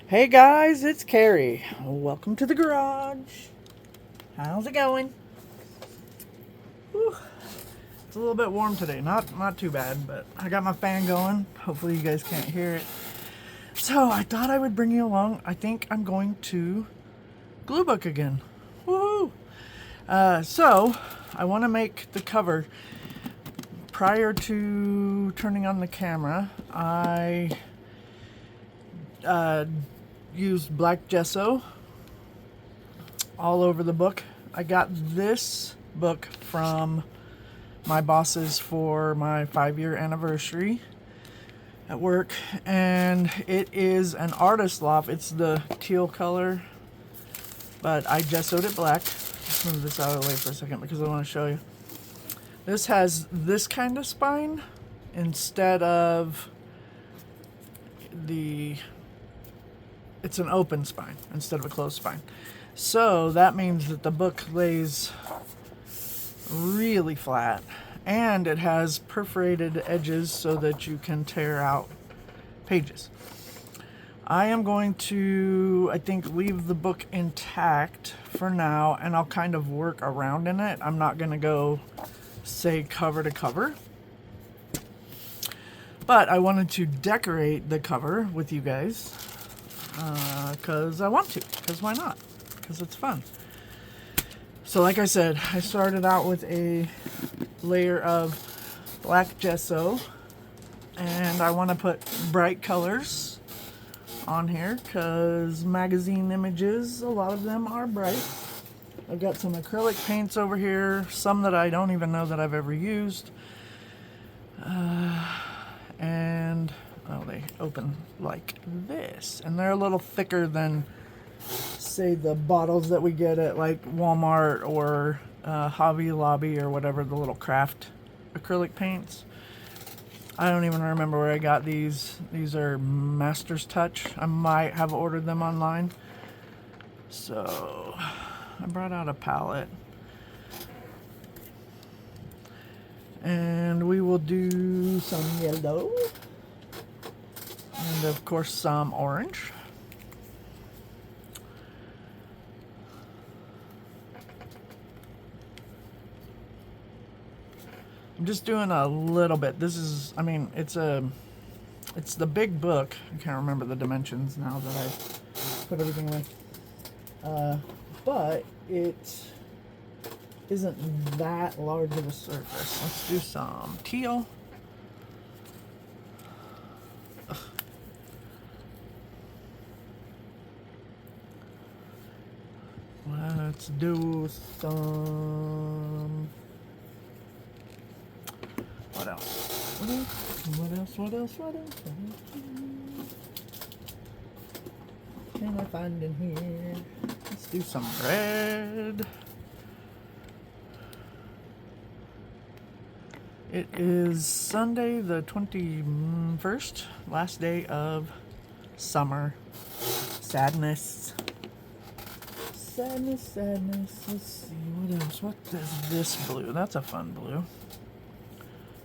Hey guys, it's Carrie. Welcome to the garage. How's it going? Whew. It's a little bit warm today. Not too bad, but I got my fan going. Hopefully you guys can't hear it. So I thought I would bring you along. I think I'm going to glue book again. Woohoo! So I want to make the cover. Prior to turning on the camera, I used black gesso all over the book. I got this book from my bosses for my 5-year anniversary at work, and it is an artist loft. It's the teal color, but I gessoed it black. Let's move this out of the way for a second because I want to show you. This has this kind of spine instead of it's an open spine instead of a closed spine. So that means that the book lays really flat, and it has perforated edges so that you can tear out pages. I am going to, I think, leave the book intact for now, and I'll kind of work around in it. I'm not going to go, say, cover to cover. But I wanted to decorate the cover with you guys because I want to, because why not? Because it's fun. So like I said, I started out with a layer of black gesso, and I want to put bright colors on here because magazine images, a lot of them are bright. I've got some acrylic paints over here, some that I don't even know that I've ever used. And oh, they open like this, and they're a little thicker than, say, the bottles that we get at like Walmart or Hobby Lobby or whatever, the little craft acrylic paints. I don't even remember where I got these. These are Master's Touch. I might have ordered them online. So I brought out a palette, and we will do some yellow and of course some orange. I'm just doing a little bit. This is, I mean, it's the big book. I can't remember the dimensions now that I put everything away. But it isn't that large of a surface. Let's do some teal. Ugh. Let's do some... What else? What else? Can I find in here? Let's do some red. It is Sunday the 21st, last day of summer. Sadness. Sadness. Let's see, what else? What is this blue? That's a fun blue.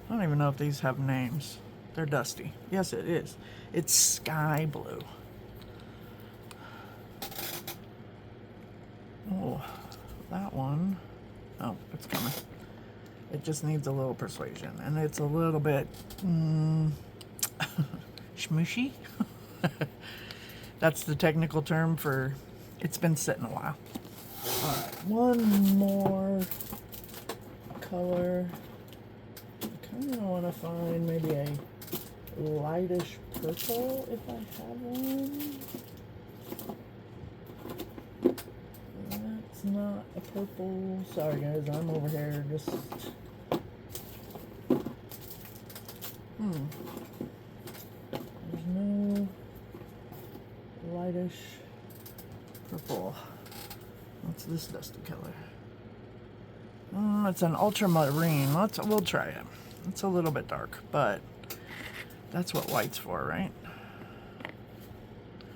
I don't even know if these have names. They're dusty. Yes, it is. It's sky blue. Oh, that one. Oh, it's coming. It just needs a little persuasion, and it's a little bit schmooshy. That's the technical term for it's been sitting a while. All right, one more color. I kind of want to find maybe a lightish purple if I have one. That's not a purple. Sorry guys, I'm over here just... There's no lightish purple. What's this dusty color? It's an ultramarine. We'll try it. It's a little bit dark, but that's what white's for, right?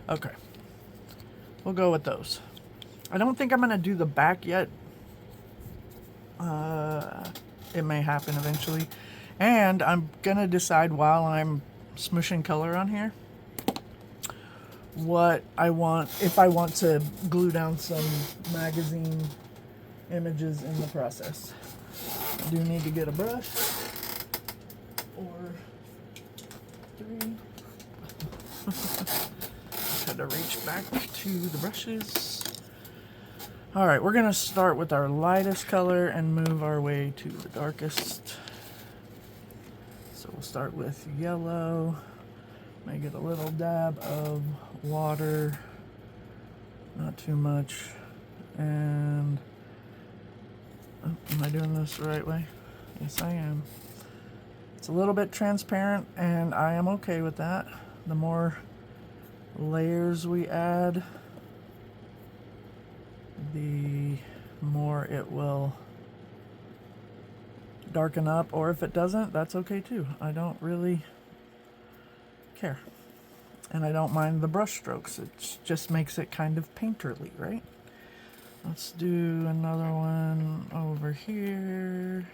Okay. We'll go with those. I don't think I'm going to do the back yet. It may happen eventually. And I'm going to decide while I'm smooshing color on here what I want, if I want to glue down some magazine images in the process. I do need to get a brush or three. Had to reach back to the brushes. Alright, we're going to start with our lightest color and move our way to the darkest. So we'll start with yellow. Make it a little dab of water. Not too much. And oh, am I doing this the right way? Yes, I am. It's a little bit transparent, and I am okay with that. The more layers we add, the more it will darken up, or if it doesn't, that's okay too. I don't really care. And I don't mind the brush strokes. It just makes it kind of painterly, right? Let's do another one over here.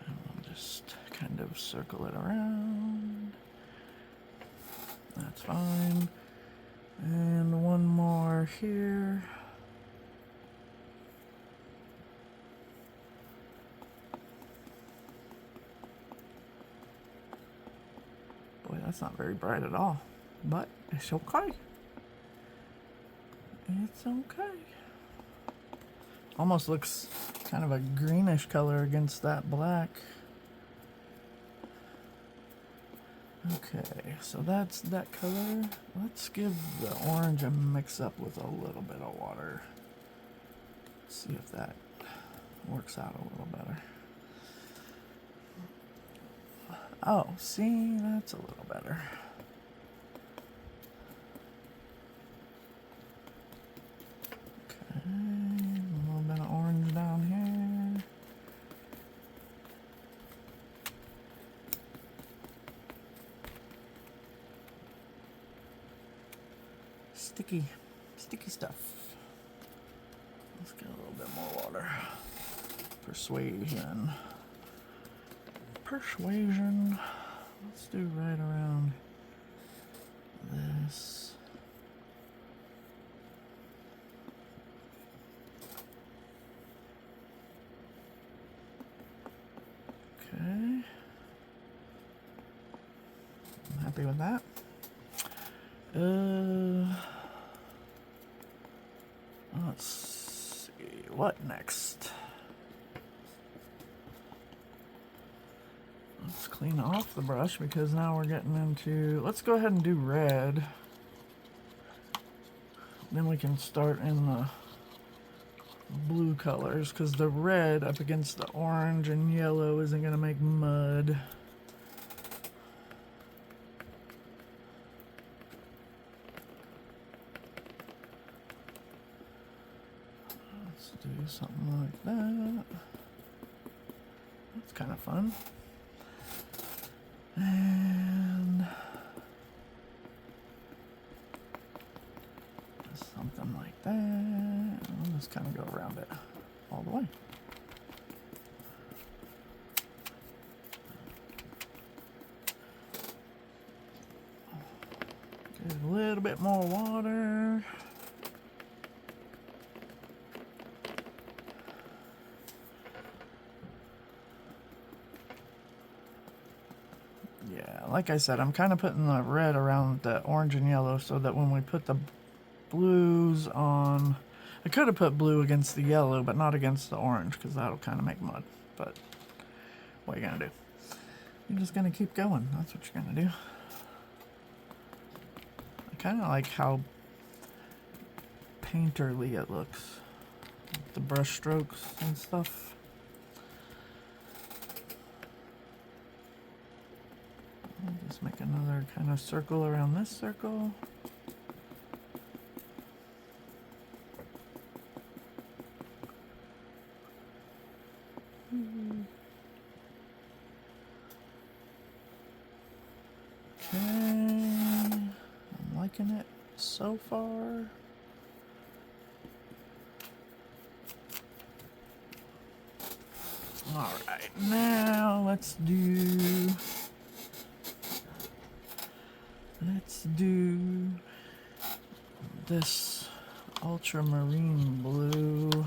And we'll just kind of circle it around. That's fine. And one more here. Boy, that's not very bright at all, but it's okay. It's okay. Almost looks kind of a greenish color against that black. Okay, so that's that color. Let's give the orange a mix up with a little bit of water. See if that works out a little better. Oh, see, that's a little better. Okay, a little bit of orange down here. Sticky stuff. Let's get a little bit more water. Persuasion. Let's do right around this. Okay. I'm happy with that. Let's see, what next? Let's clean off the brush because now we're getting into, let's go ahead and do red. Then we can start in the blue colors because the red up against the orange and yellow isn't going to make mud. Let's do something like that. That's kind of fun. And something like that. I'll just kind of go around it all the way. Get a little bit more water. Yeah, like I said, I'm kind of putting the red around the orange and yellow so that when we put the blues on, I could have put blue against the yellow, but not against the orange because that'll kind of make mud. But what are you going to do? You're just going to keep going. That's what you're going to do. I kind of like how painterly it looks. The brush strokes and stuff. I'll just make another kind of circle around this circle. Okay, I'm liking it so far. All right, now let's do Let's do this ultramarine blue.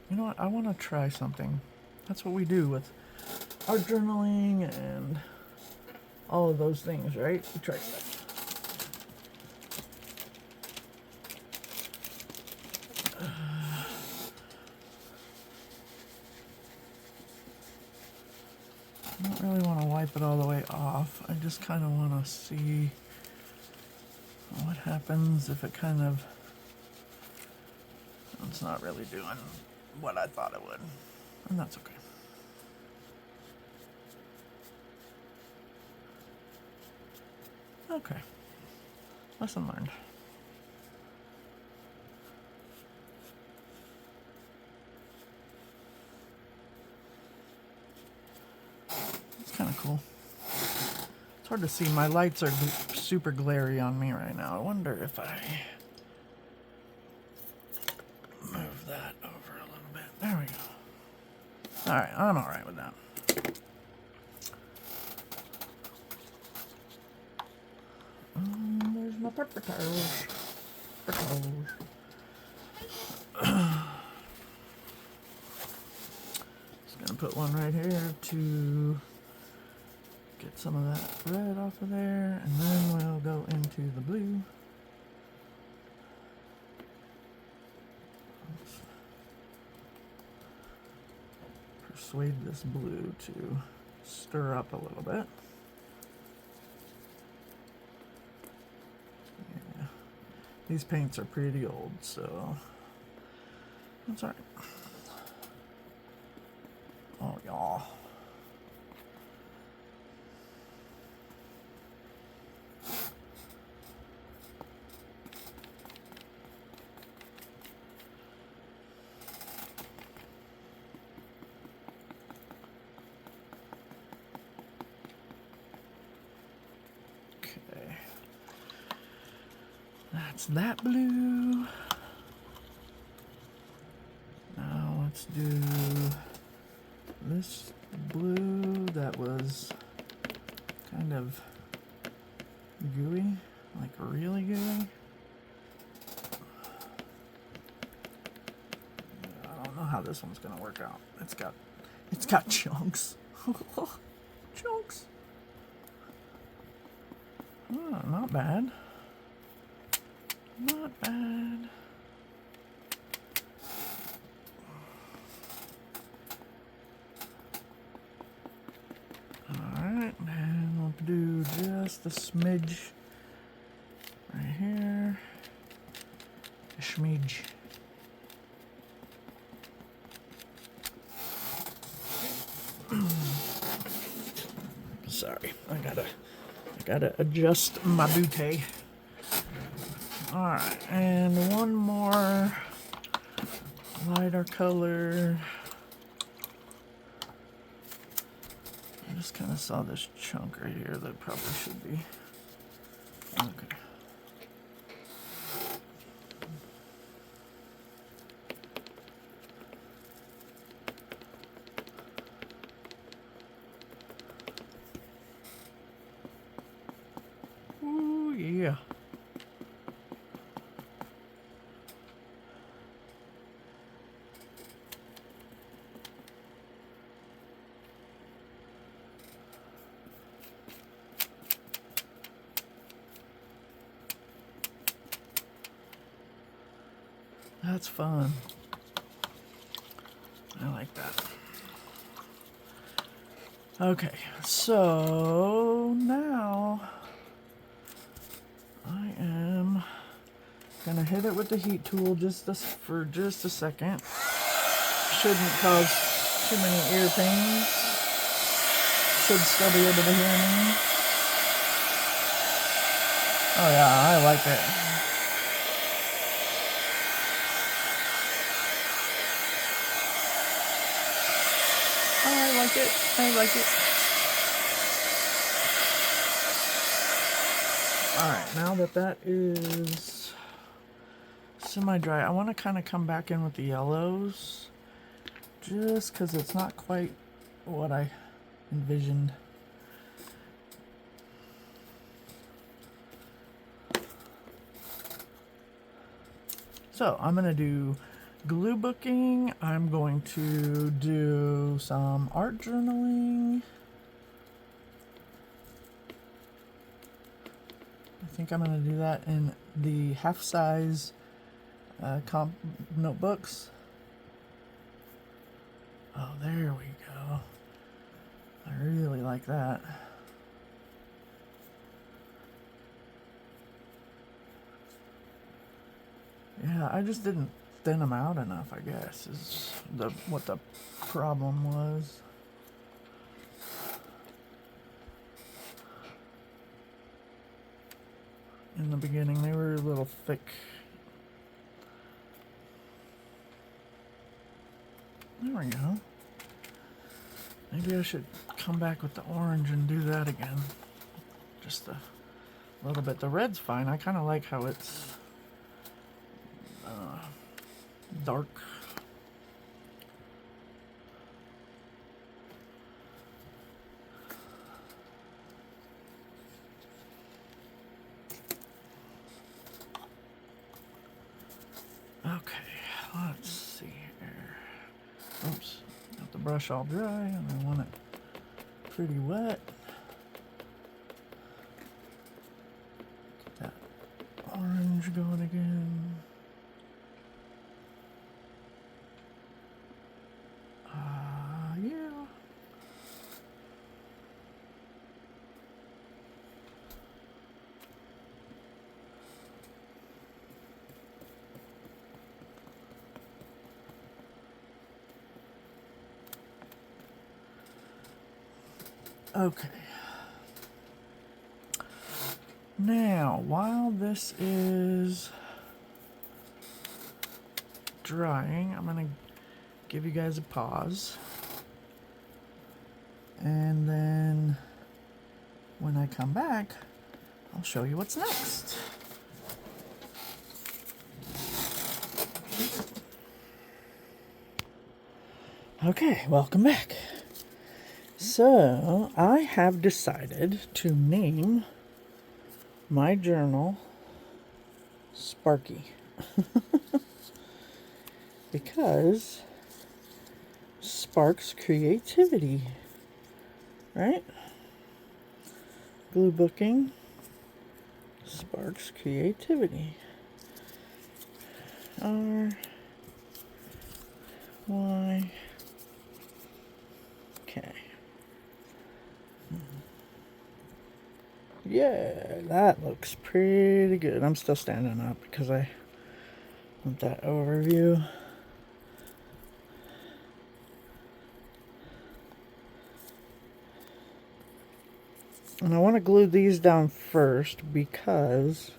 You know what? I want to try something. That's what we do with our journaling and all of those things, right? We try stuff. I don't really want to wipe it all the way off. I just kind of want to see what happens if it kind of... It's not really doing what I thought it would. And that's okay. Okay. Lesson learned. It's kind of cool. It's hard to see. My lights are super glary on me right now. I wonder if I move that over a little bit. There we go. All right, I'm all right with that. There's my paper towels. Paper towels. Just gonna put one right here to get some of that red off of there, and then we'll go into the blue. Let's persuade this blue to stir up a little bit. Yeah. These paints are pretty old, so that's all right. Oh, y'all. Okay. That's that blue. Now let's do this blue that was kind of gooey, like really gooey. I don't know how this one's gonna work out. It's got chunks. Chunks. Oh, not bad. Not bad. Alright, and we'll do just a smidge right here. A smidge. Sorry, I gotta adjust my bootay. Alright, and one more lighter color. I just kind of saw this chunk right here that probably should be. Okay. Ooh, yeah. That's fun. I like that. Okay, so now I am gonna hit it with the heat tool for just a second. Shouldn't cause too many ear pains. Should still be able to hear me. Oh yeah, I like it. I like it. Alright, now that is semi-dry, I want to kind of come back in with the yellows. Just because it's not quite what I envisioned. So I'm going to do glue booking. I'm going to do some art journaling. I think I'm going to do that in the half size comp notebooks. Oh, there we go. I really like that. Yeah, I just didn't thin them out enough, I guess, is what the problem was. In the beginning, they were a little thick. There we go. Maybe I should come back with the orange and do that again. Just a little bit. The red's fine. I kind of like how it's dark. Okay, let's see here. Oops, got the brush all dry and I want it pretty wet. Get that orange going again. Yeah. Okay. Now, while this is drying, I'm going to give you guys a pause. And then when I come back, I'll show you what's next. Okay, welcome back. So, I have decided to name my journal Sparky. Because sparks creativity, right? Glue booking sparks creativity. R Y K. Yeah, that looks pretty good. I'm still standing up because I want that overview. And I want to glue these down first because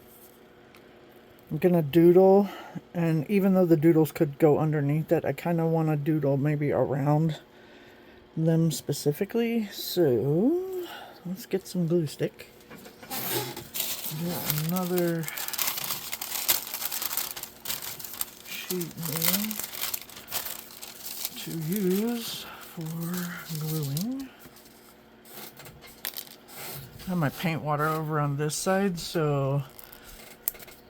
I'm going to doodle, and even though the doodles could go underneath it, I kind of want to doodle maybe around them specifically. So let's get some glue stick. Get another sheet here to use for gluing. I have my paint water over on this side, so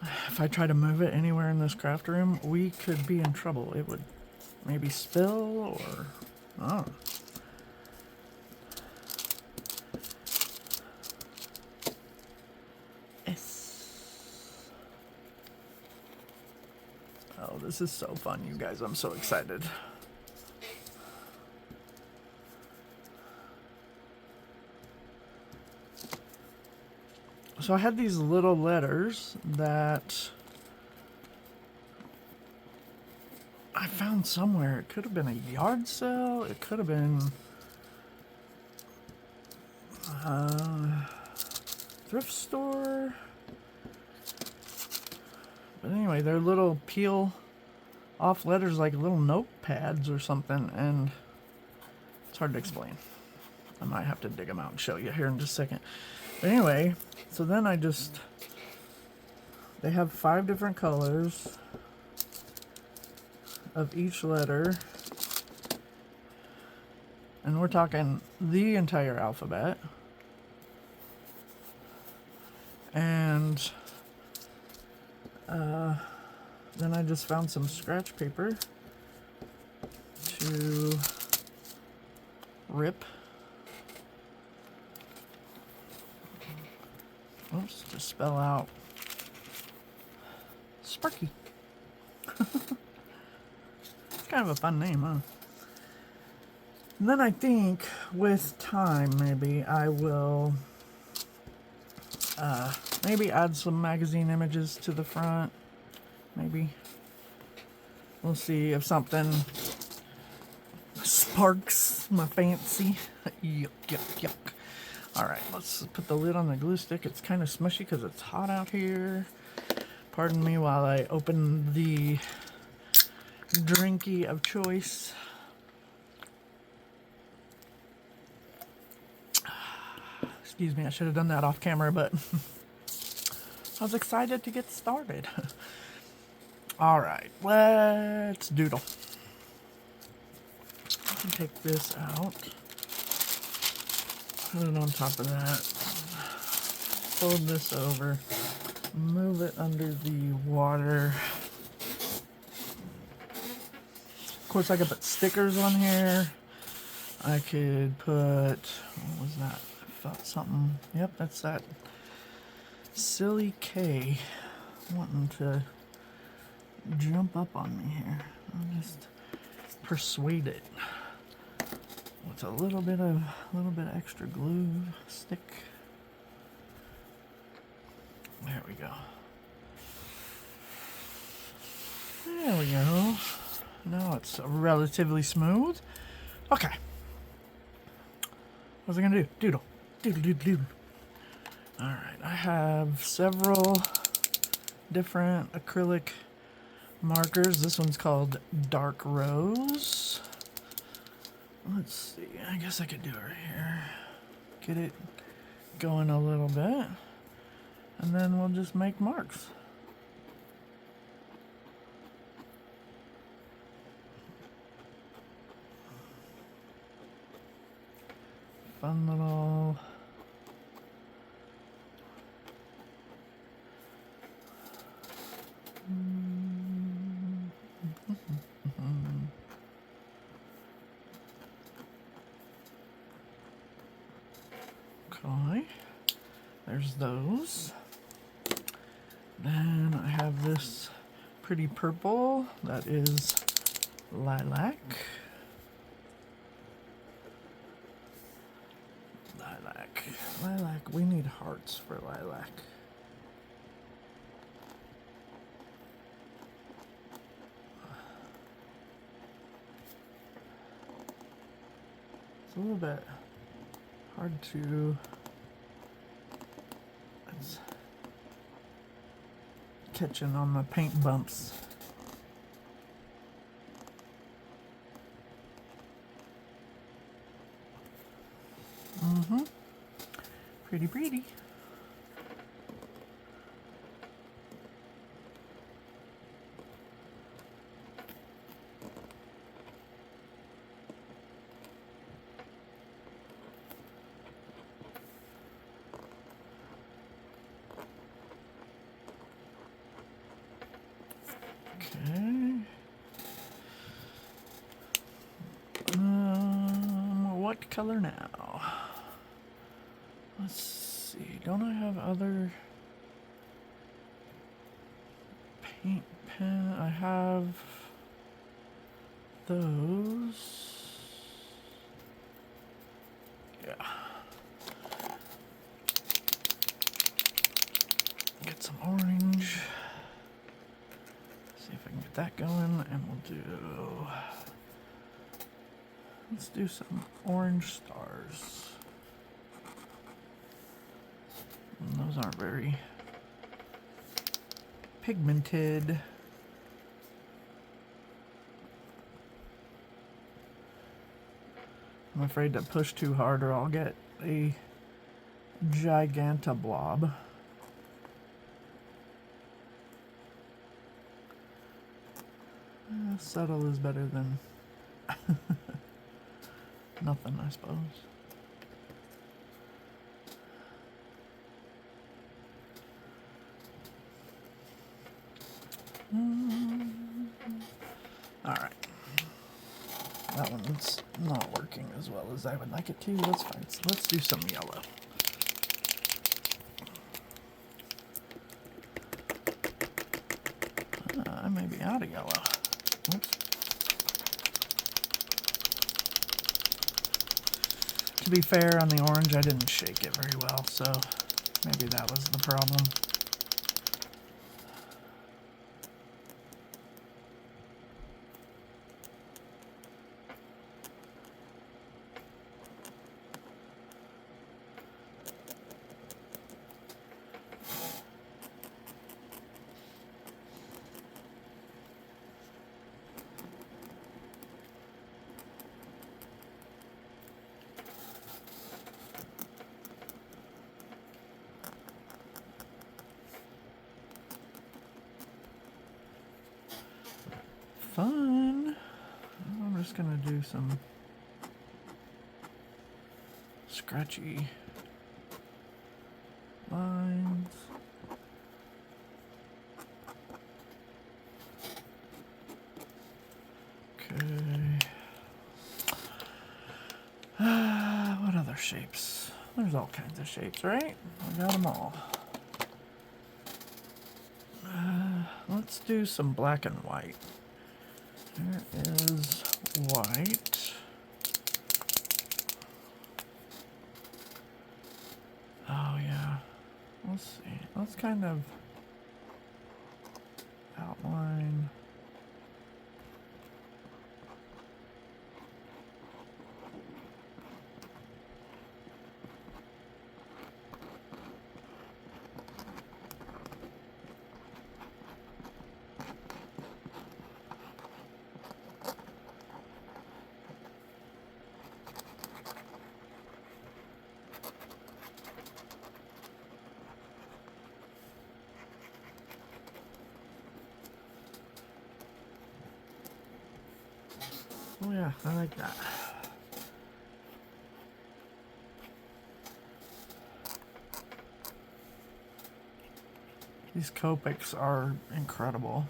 if I try to move it anywhere in this craft room, we could be in trouble. It would maybe spill or... oh. Yes. Oh, this is so fun, you guys. I'm so excited. So I had these little letters that I found somewhere. It could have been a yard sale. It could have been thrift store. But anyway, they're little peel off letters, like little notepads or something, and it's hard to explain. I might have to dig them out and show you here in just a second. But anyway, so then they have 5 different colors of each letter. And we're talking the entire alphabet. And then I just found some scratch paper to rip. Oops, to spell out Sparky. It's kind of a fun name, huh? And then I think with time, maybe I will maybe add some magazine images to the front. Maybe. We'll see if something sparks my fancy. Yuck, yuck, yuck. Alright, let's put the lid on the glue stick. It's kind of smushy because it's hot out here. Pardon me while I open the drinky of choice. Excuse me, I should have done that off camera, but I was excited to get started. Alright, let's doodle. I can take this out. Put it on top of that. Fold this over. Move it under the water. Of course, I could put stickers on here. I could put, what was that? I felt something. Yep, that's that silly K wanting to jump up on me here. I'll just persuade it with a little bit extra glue stick. There we go. There we go. Now it's relatively smooth. Okay. What's I gonna do? Doodle. Doodle, doodle, doodle. Alright, I have several different acrylic markers. This one's called Dark Rose. Let's see. I guess I could do it right here. Get it going a little bit. And then we'll just make marks. Fun little okay. There's those. Then I have this pretty purple that is lilac. Lilac, we need hearts for lilac. It's a little bit hard to, it's catching on the paint bumps. Pretty pretty. Okay. What color now? Let's see. Don't I have other paint pen? I have those. Yeah. Get some orange. See if I can get that going, and we'll do. Let's do some orange stars. And those aren't very pigmented. I'm afraid to push too hard or I'll get a giganta blob. Subtle is better than Nothing, I suppose. Alright. That one's not working as well as I would like it to. That's fine. So let's do some yellow. I may be out of yellow. Oops. To be fair, on the orange, I didn't shake it very well, so maybe that was the problem. Fun. I'm just gonna do some scratchy lines. Okay. What other shapes? There's all kinds of shapes, right? I got them all. Let's do some black and white. There is white. Oh yeah. Let's see. Let's kind of outline. Oh yeah, I like that. These Copics are incredible.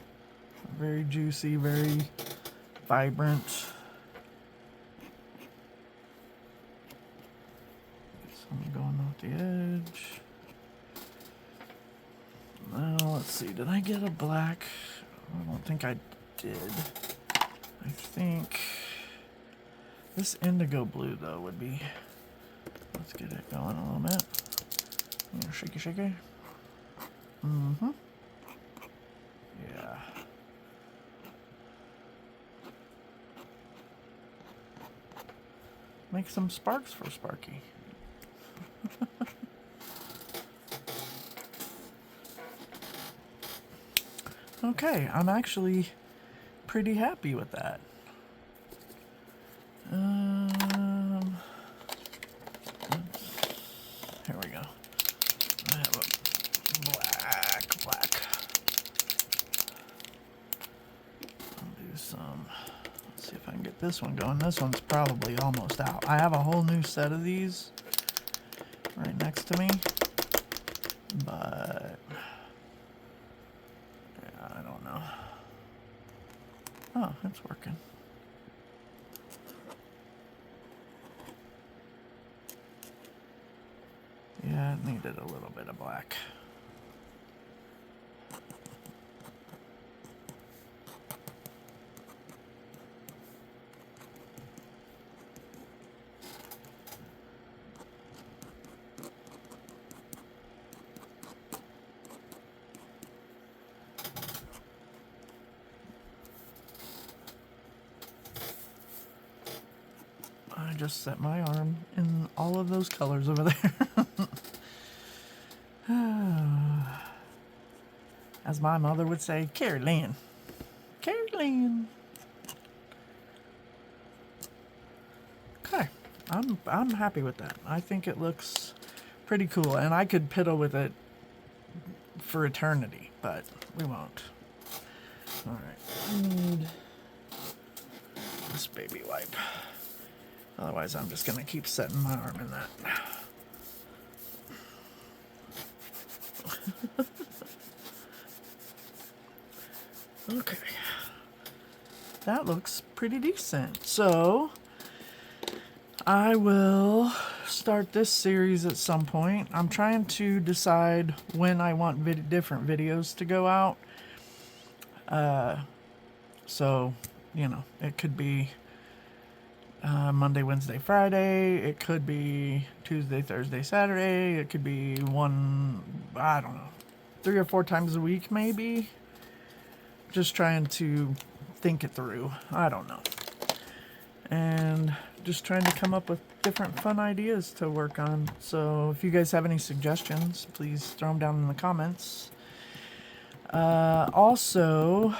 Very juicy, very vibrant. Some going off the edge. Now let's see, did I get a black? I don't think I did. I think this indigo blue though would be, let's get it going a little bit. Yeah, shaky shaky. Mm-hmm. Yeah. Make some sparks for Sparky. Okay, I'm actually pretty happy with that. Here we go. I have a black. I'll do some. Let's see if I can get this one going. This one's probably almost out. I have a whole new set of these right next to me, but yeah, I don't know. Oh, it's working. Yeah, it needed a little bit of black. I just set my arm in all of those colors over there. As my mother would say, Carrie Lynn. Carrie Lynn. Okay, I'm happy with that. I think it looks pretty cool, and I could piddle with it for eternity, but we won't. All right, I need this baby wipe. Otherwise, I'm just going to keep setting my arm in that. Okay. That looks pretty decent. So, I will start this series at some point. I'm trying to decide when I want different videos to go out. So, you know, it could be Monday, Wednesday, Friday. It could be Tuesday, Thursday, Saturday. It could be one, I don't know, 3 or 4 times a week maybe. Just trying to think it through. I don't know. And just trying to come up with different fun ideas to work on. So if you guys have any suggestions, please throw them down in the comments. Also,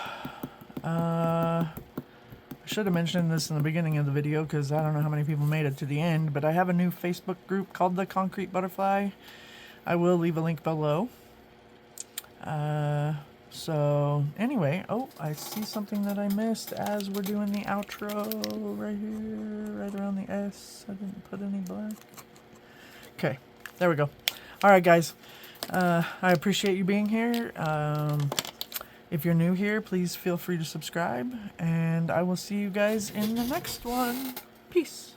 I should have mentioned this in the beginning of the video because I don't know how many people made it to the end, but I have a new Facebook group called the Concrete Butterfly. I will leave a link below. So anyway, oh, I see something that I missed as we're doing the outro right here, right around the S. I didn't put any black. Okay, there we go. All right, guys. I appreciate you being here. If you're new here, please feel free to subscribe, and I will see you guys in the next one. Peace.